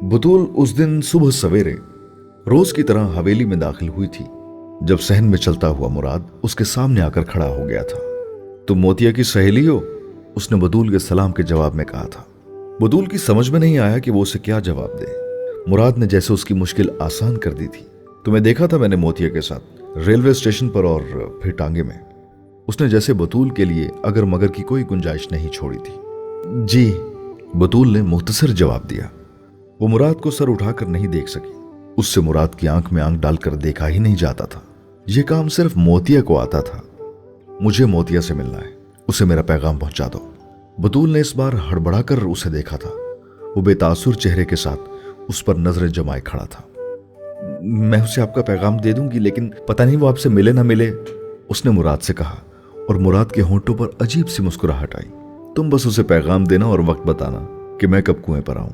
बतूल उस दिन सुबह सवेरे रोज की तरह हवेली में दाखिल हुई थी जब सहन में चलता हुआ मुराद उसके सामने आकर खड़ा हो गया था। तुम मोतिया की सहेली हो? उसने बतूल के सलाम के जवाब में कहा था। बतूल की समझ में नहीं आया कि वो उसे क्या जवाब दे। मुराद ने जैसे उसकी मुश्किल आसान कर दी थी। तुम्हें देखा था मैंने मोतिया के साथ रेलवे स्टेशन पर और फिर टांगे में। उसने जैसे बतूल के लिए अगर मगर की कोई गुंजाइश नहीं छोड़ी थी। जी, बतूल ने मुख्तसर जवाब दिया। वो मुराद को सर उठाकर नहीं देख सकी। उससे मुराद की आंख में आंख डालकर देखा ही नहीं जाता था। यह काम सिर्फ मोतिया को आता था। मुझे मोतिया से मिलना है, उसे मेरा पैगाम पहुंचा दो। बतूल ने इस बार हड़बड़ाकर उसे देखा था। वो बेतासुर चेहरे के साथ उस पर नजरें जमाए खड़ा था। मैं उसे आपका पैगाम दे दूंगी, लेकिन पता नहीं वो आपसे मिले ना मिले, उसने मुराद से कहा। और मुराद के होंठों पर अजीब सी मुस्कुराहट आई। तुम बस उसे पैगाम देना और वक्त बताना कि मैं कब कुएं पर आऊं।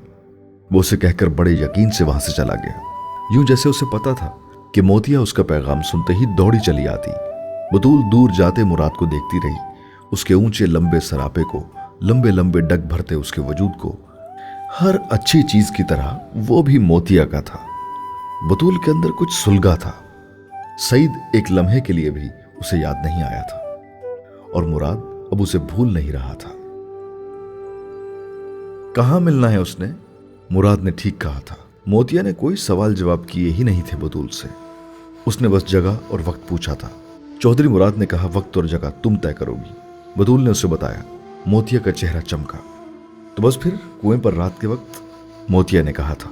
वो उसे कहकर बड़े यकीन से वहां से चला गया, यूं जैसे उसे पता था कि मोतिया उसका पैगाम सुनते ही दौड़ी चली आती। बतूल दूर जाते मुराद को देखती रही, उसके ऊंचे लंबे सरापे को, लंबे लंबे डग भरते उसके वजूद को। हर अच्छी चीज की तरह वो भी मोतिया का था। बतूल के अंदर कुछ सुलगा था। सईद एक लम्हे के लिए भी उसे याद नहीं आया था और मुराद अब उसे भूल नहीं रहा था। कहां मिलना है उसने? मुराद ने ठीक कहा था। मोतिया ने कोई सवाल जवाब किए ही नहीं थे बतूल से। उसने बस जगह और वक्त पूछा था। चौधरी मुराद ने कहा, वक्त और जगह तुम तय करोगी। बतूल ने उसे बताया। मोतिया का चेहरा चमका। तो बस फिर कुएं पर रात के वक्त? मोतिया ने कहा था।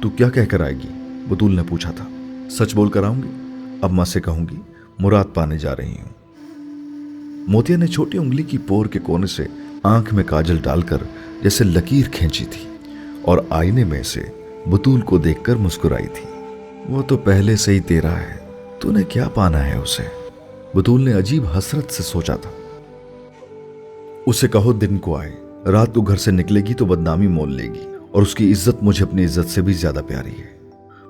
तू क्या कहकर आएगी? बतूल ने पूछा था। सच बोल कर आऊंगी। अम्मा से कहूंगी मुराद पाने जा रही हूं। मोतिया ने छोटी उंगली की पोर के कोने से आंख में काजल डालकर जैसे लकीर खींची थी और आईने में से बतूल को देखकर मुस्कुराई थी। वो तो पहले से ही तेरा है, तूने क्या पाना है उसे? बतूल ने अजीब हसरत से सोचा था। उसे कहो दिन को आए, रात को घर से निकलेगी तो बदनामी मोल लेगी और उसकी इज्जत मुझे अपनी इज्जत से भी ज्यादा प्यारी है।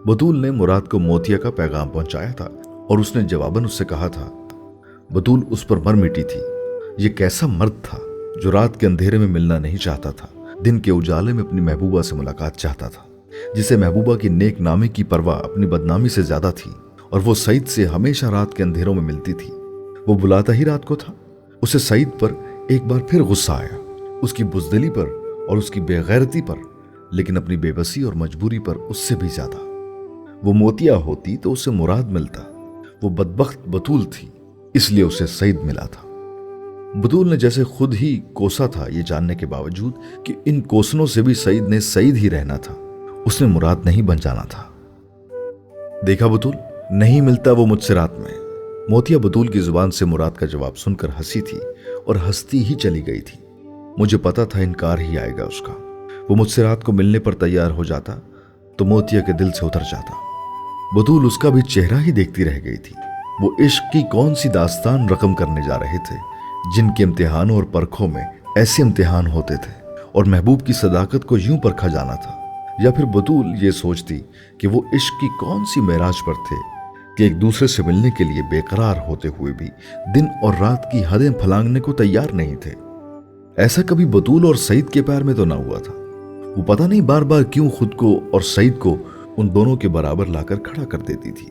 बतूल ने मुराद को मोतिया का पैगाम पहुंचाया था और उसने जवाबन उससे कहा था। बतूल उस पर मर मिटी थी। ये कैसा मर्द था जो रात के अंधेरे में मिलना नहीं चाहता था, दिन के उजाले में अपनी महबूबा से मुलाकात चाहता था, जिसे महबूबा की नेक नामे की परवाह अपनी बदनामी से ज्यादा थी। और वो सईद से हमेशा रात के अंधेरों में मिलती थी। वो बुलाता ही रात को था। उसे सईद पर एक बार फिर गुस्सा आया, उसकी बुजदिली पर और उसकी बेगैरती पर, लेकिन अपनी बेबसी और मजबूरी पर उससे भी ज्यादा। वो मोतिया होती तो उसे मुराद मिलता। वो बदबख्त बतूल थी, इसलिए उसे सईद मिला था। बतूल ने जैसे खुद ही कोसा था, ये जानने के बावजूद कि इन कोसनों से भी सईद ने सईद ही रहना था। उसने मुराद नहीं बन जाना था। देखा बतूल, नहीं मिलता वो मुझसे रात में। मोतिया बतूल की जुबान से मुराद का जवाब सुनकर हंसी थी और हंसती ही चली गई थी। मुझे पता था इनकार ही आएगा उसका। वो मुझसे रात को मिलने पर तैयार हो जाता तो मोतिया के दिल से उतर जाता। बतूल उसका भी चेहरा ही देखती रह गई थी। वो इश्क की कौन सी दास्तान रकम करने जा रहे थे, जिनके इम्तिहानों और परखों में ऐसे इम्तिहान होते थे और महबूब की सदाकत को यूं परखा जाना था। या फिर बतूल ये सोचती कि वो इश्क की कौन सी मेराज पर थे कि एक दूसरे से मिलने के लिए बेकरार होते हुए भी दिन और रात की हदें फलांगने को तैयार नहीं थे। ऐसा कभी बतूल और सईद के प्यार में तो ना हुआ था। वो पता नहीं बार बार क्यों खुद को और सईद को उन दोनों के बराबर लाकर खड़ा कर देती थी।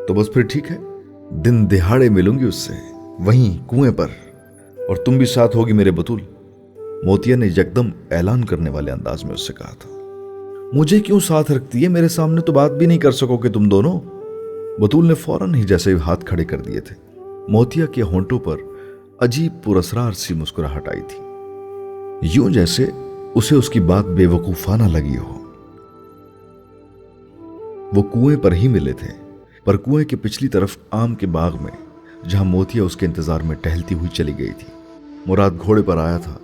तो बस फिर ठीक है, दिन दिहाड़े मिलूंगी उससे, वहीं कुएं पर, और तुम भी साथ होगी मेरे बतूल। मोतिया ने यकदम ऐलान करने वाले अंदाज में उससे कहा था। मुझे क्यों साथ रखती है? मेरे सामने तो बात भी नहीं कर सकोगे तुम दोनों। बतूल ने फौरन ही जैसे हाथ खड़े कर दिए थे। मोतिया के होंठों पर अजीब पुरस्रार सी मुस्कुराहट आई थी, यूं जैसे उसे उसकी बात बेवकूफाना लगी हो। वो कुएं पर ही मिले थे, पर कुएं के पिछली तरफ आम के बाग में, जहां मोतिया उसके इंतजार में टहलती हुई चली गई थी। मुराद घोड़े पर आया था।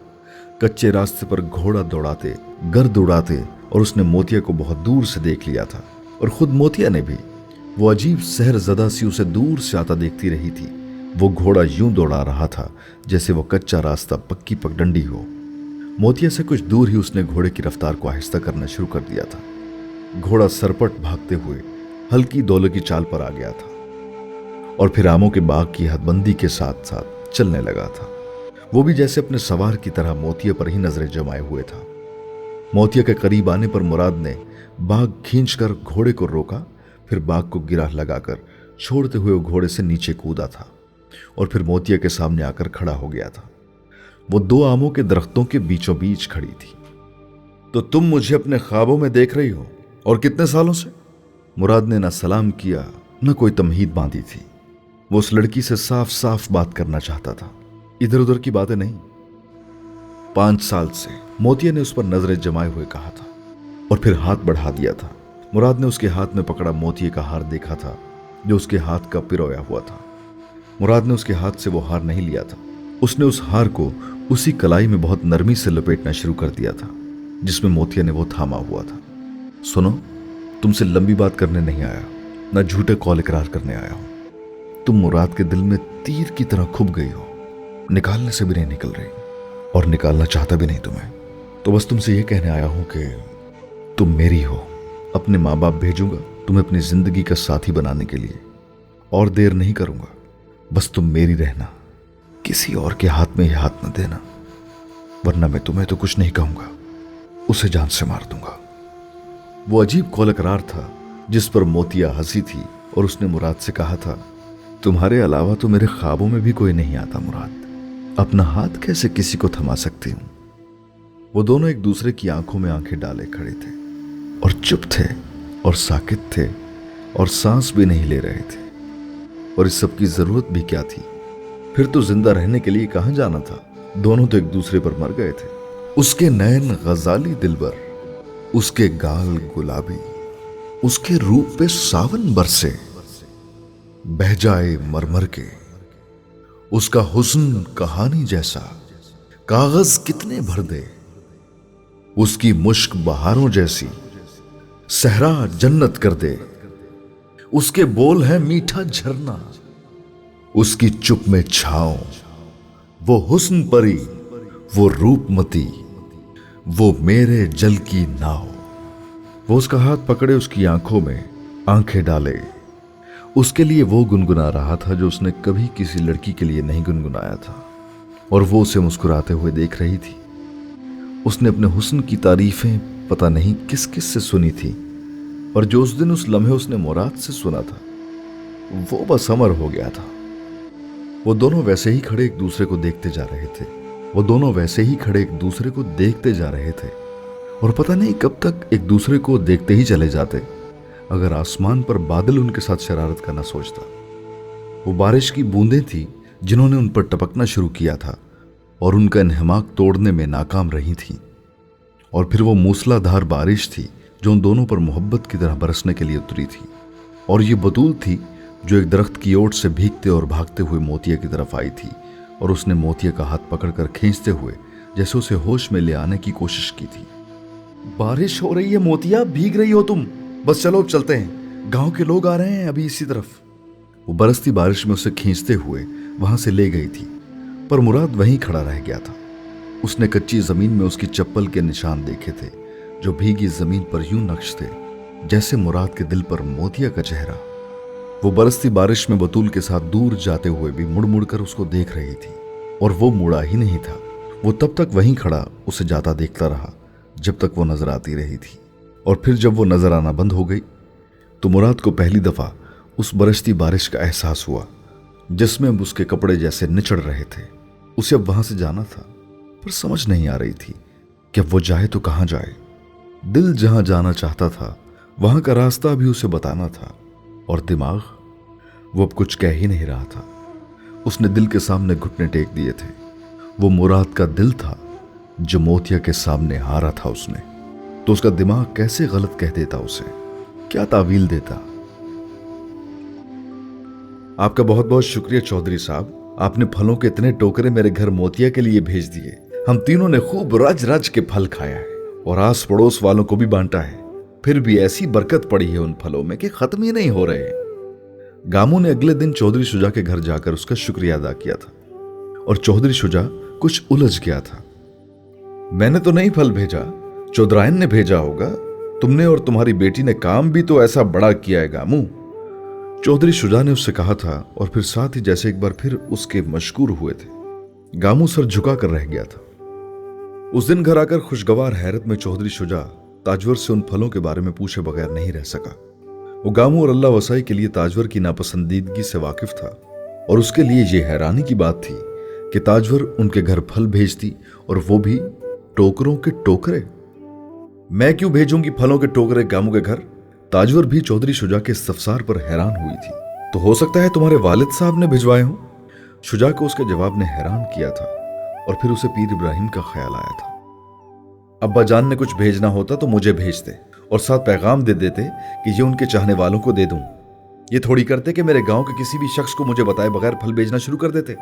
कच्चे रास्ते पर घोड़ा दौड़ाते, गर्द उड़ाते, और उसने मोतिया को बहुत दूर से देख लिया था। और खुद मोतिया ने भी। वो अजीब सहरजदा सी उसे दूर से आता देखती रही थी। वो घोड़ा यूं दौड़ा रहा था जैसे वो कच्चा रास्ता पक्की पगडंडी हो। मोतिया से कुछ दूर ही उसने घोड़े की रफ्तार को आहिस्ता करना शुरू कर दिया था। घोड़ा सरपट भागते हुए हल्की दौले की चाल पर आ गया था और फिर आमों के बाग की हदबंदी के साथ साथ चलने लगा था। वो भी जैसे अपने सवार की तरह मोतिया पर ही नजरें जमाए हुए था। मोतिया के करीब आने पर मुराद ने बाघ खींचकर घोड़े को रोका, फिर बाघ को गिरा लगाकर छोड़ते हुए वो घोड़े से नीचे कूदा था और फिर मोतिया के सामने आकर खड़ा हो गया था। वो 2 आमों के दरख्तों के बीचों बीच खड़ी थी। तो तुम मुझे अपने ख्वाबों में देख रही हो, और कितने सालों से? मुराद ने ना सलाम किया न कोई तमहीद बांधी थी। वो उस लड़की से साफ साफ बात करना चाहता था, इधर उधर की बातें नहीं। 5 साल से, मोतिया ने उस पर नजरें जमाए हुए कहा था और फिर हाथ बढ़ा दिया था। मुराद ने उसके हाथ में पकड़ा मोतिये का हार देखा था जो उसके हाथ का पिरोया हुआ था। मुराद ने उसके हाथ से वो हार नहीं लिया था। उसने उस हार को उसी कलाई में बहुत नरमी से लपेटना शुरू कर दिया था जिसमें मोतिया ने वो थामा हुआ था। सुनो, तुमसे लंबी बात करने नहीं आया, न झूठे कौल इकरार करने आया हूं। तुम मुराद के दिल में तीर की तरह खुब गई हो, निकालने से भी नहीं निकल रही और निकालना चाहता भी नहीं तुम्हें। तो बस तुमसे यह कहने आया हूं कि तुम मेरी हो। अपने माँ बाप भेजूंगा तुम्हें अपनी जिंदगी का साथी बनाने के लिए, और देर नहीं करूंगा। बस तुम मेरी रहना, किसी और के हाथ में यह हाथ न देना, वरना मैं तुम्हें तो कुछ नहीं कहूंगा, उसे जान से मार दूंगा। वो अजीब कौल इकरार था जिस पर मोतिया हंसी थी और उसने मुराद से कहा था, तुम्हारे अलावा तो मेरे ख्वाबों में भी कोई नहीं आता मुराद, अपना हाथ कैसे किसी को थमा सकती हूं। वो दोनों एक दूसरे की आंखों में आंखें डाले खड़े थे और चुप थे और साकित थे और सांस भी नहीं ले रहे थे। और इस सब की जरूरत भी क्या थी? फिर तो जिंदा रहने के लिए कहां जाना था? दोनों तो एक दूसरे पर मर गए थे। उसके नयन गजाली दिलबर, उसके गाल गुलाबी, उसके रूप पे सावन बरसे, बह जाए मरमर के, उसका हुस्न कहानी जैसा, कागज कितने भर दे, उसकी मुश्क बहारों जैसी, सहरा जन्नत कर दे, उसके बोल है मीठा झरना, उसकी चुप में छाओ, वो हुस्न परी, वो रूपमती, वो मेरे जल की नाव। वो उसका हाथ पकड़े उसकी आंखों में आंखें डाले। उसके लिए वो गुनगुना रहा था जो उसने कभी किसी लड़की के लिए नहीं गुनगुनाया था, और वो उसे मुस्कुराते हुए देख रही थी। उसने अपने हुस्न की तारीफें पता नहीं किस किस से सुनी थी, और जो उस दिन उस लम्हे उसने मुराद से सुना था वो बस अमर हो गया था। वो दोनों वैसे ही खड़े एक दूसरे को देखते जा रहे थे। वो दोनों वैसे ही खड़े एक दूसरे को देखते जा रहे थे, और पता नहीं कब तक एक दूसरे को देखते ही चले जाते अगर आसमान पर बादल उनके साथ शरारत करना सोचता। वो बारिश की बूंदें थी जिन्होंने उन पर टपकना शुरू किया था और उनका इन्हमाक तोड़ने में नाकाम रही थी। और फिर वो मूसलाधार बारिश थी जो उन दोनों पर मोहब्बत की तरह बरसने के लिए उतरी थी। और ये बतूल थी जो एक दरख्त की ओट से भीगते और भागते हुए मोतिया की तरफ आई थी, और उसने मोतिया का हाथ पकड़कर खींचते हुए जैसे उसे होश में ले आने की कोशिश की थी। बारिश हो रही है मोतिया, भीग रही हो तुम, बस चलो अब चलते हैं, गांव के लोग आ रहे हैं अभी इसी तरफ। वो बरसती बारिश में उसे खींचते हुए वहां से ले गई थी, पर मुराद वहीं खड़ा रह गया था। उसने कच्ची जमीन में उसकी चप्पल के निशान देखे थे जो भीगी जमीन पर यूं नक्श थे जैसे मुराद के दिल पर मोतिया का चेहरा। वो बरसती बारिश में बतूल के साथ दूर जाते हुए भी मुड़ मुड़ कर उसको देख रही थी, और वो मुड़ा ही नहीं था। वो तब तक वहीं खड़ा उसे जाता देखता रहा जब तक वो नजर आती रही थी। और फिर जब वो नजर आना बंद हो गई तो मुराद को पहली दफा उस बरसती बारिश का एहसास हुआ जिसमें अब उसके कपड़े जैसे निचड़ रहे थे। उसे अब वहां से जाना था, पर समझ नहीं आ रही थी कि अब वो जाए तो कहां जाए। दिल जहां जाना चाहता था वहां का रास्ता भी उसे बताना था, और दिमाग वो अब कुछ कह ही नहीं रहा था। उसने दिल के सामने घुटने टेक दिए थे। वो मुराद का दिल था जो मोतिया के सामने हारा था उसने। तो उसका दिमाग कैसे गलत कह देता, उसे क्या तावील देता। आपका बहुत बहुत शुक्रिया चौधरी साहब, आपने फलों के इतने टोकरे मेरे घर मोतिया के लिए भेज दिए। हम तीनों ने खूब रज रज के फल खाया है और आस पड़ोस वालों को भी बांटा है। फिर भी ऐसी बरकत पड़ी है उन फलों में कि खत्म ही नहीं हो रहे। गामू ने अगले दिन चौधरी शुजा के घर जाकर उसका शुक्रिया अदा किया था, और चौधरी शुजा कुछ उलझ गया था। मैंने तो नहीं फल भेजा, चौधरायन ने भेजा होगा। तुमने और तुम्हारी बेटी ने काम भी तो ऐसा बड़ा किया है गामू, चौधरी शुजा ने उससे कहा था। और फिर साथ ही जैसे एक बार फिर उसके मशकूर हुए थे। गामू सर झुका कर रह गया था। उस दिन घर आकर खुशगवार हैरत में चौधरी शुजा ताजवर से उन फलों के बारे में पूछे बगैर नहीं रह सका। वो गामू और अल्लाह वसाई के लिए ताजवर की नापसंदीदगी से वाकिफ था और उसके लिए ये हैरानी की बात थी कि ताजवर उनके घर फल भेजती और वो भी टोकरों के टोकरे। मैं क्यों भेजूंगी फलों के टोकरे गामू के घर? ताजवर भी चौधरी शुजा के इस्तफसार पर हैरान हुई थी। तो हो सकता है तुम्हारे वालिद साहब ने भिजवाए हों। शुजा को उसके जवाब ने हैरान किया था और फिर उसे पीर इब्राहिम का ख्याल आया था। अब्बा जान ने कुछ भेजना होता तो मुझे भेजते और साथ पैगाम दे देते कि ये उनके चाहने वालों को दे दूं। ये थोड़ी करते कि मेरे गांव के किसी भी शख्स को मुझे बताए बगैर फल भेजना शुरू कर देते।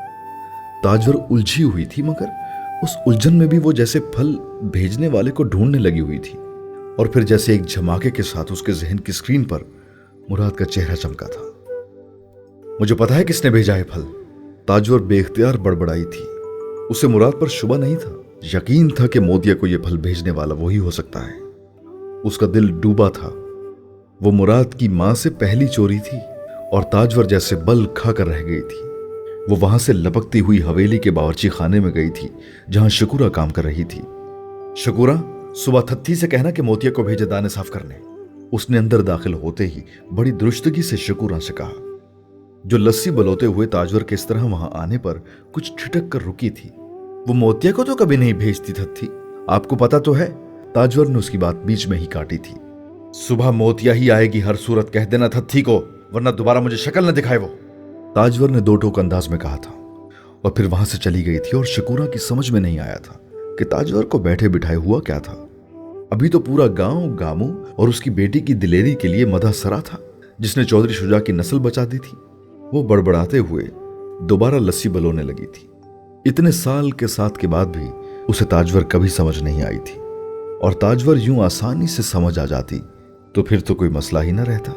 ताजवर उलझी हुई थी, मगर उस उलझन में भी वो जैसे फल भेजने वाले को ढूंढने लगी हुई थी। और फिर जैसे एक झमाके के साथ उसके जहन की स्क्रीन पर मुराद का चेहरा चमका था। मुझे पता है किसने भेजा है फल, ताजवर बेख्तियार बड़बड़ाई थी। उसे मुराद पर शुबा नहीं था, यकीन था कि मोतिया को यह फल भेजने वाला वही हो सकता है। उसका दिल डूबा था। वो मुराद की मां से पहली चोरी थी और ताजवर जैसे बल खाकर रह गई थी। वो वहां से लपकती हुई हवेली के बावर्ची खाने में गई थी जहां शकूरा काम कर रही थी। शकूरा, सुबह थत्थी से कहना कि मोतिया को भेजे दाने साफ करने। उसने अंदर दाखिल होते ही बड़ी दुरुस्तगी से शकूरा से कहा, जो लस्सी बलोते हुए ताजवर के इस तरह वहां आने पर कुछ ठिठक कर रुकी थी। वो मोतिया को तो कभी नहीं भेजती थत्थी, आपको पता तो है। ताजवर ने उसकी बात बीच में ही काटी थी। सुबह मोतिया ही आएगी हर सूरत, कह देना थत्थी को, वरना दोबारा मुझे शक्ल न दिखाए वो, ताजवर ने दो टोक अंदाज में कहा था और फिर वहां से चली गई थी। और शकूरा की समझ में नहीं आया था कि ताजवर को बैठे बिठाए हुआ क्या था। अभी तो पूरा गांव गामू और उसकी बेटी की दिलेरी के लिए मदा सरा था, जिसने चौधरी शुजा की नस्ल बचा दी थी। वो बड़बड़ाते हुए दोबारा लस्सी बलोने लगी थी। इतने साल के साथ के बाद भी उसे ताजवर कभी समझ नहीं आई थी, और ताजवर यूं आसानी से समझ आ जाती तो फिर तो कोई मसला ही न रहता।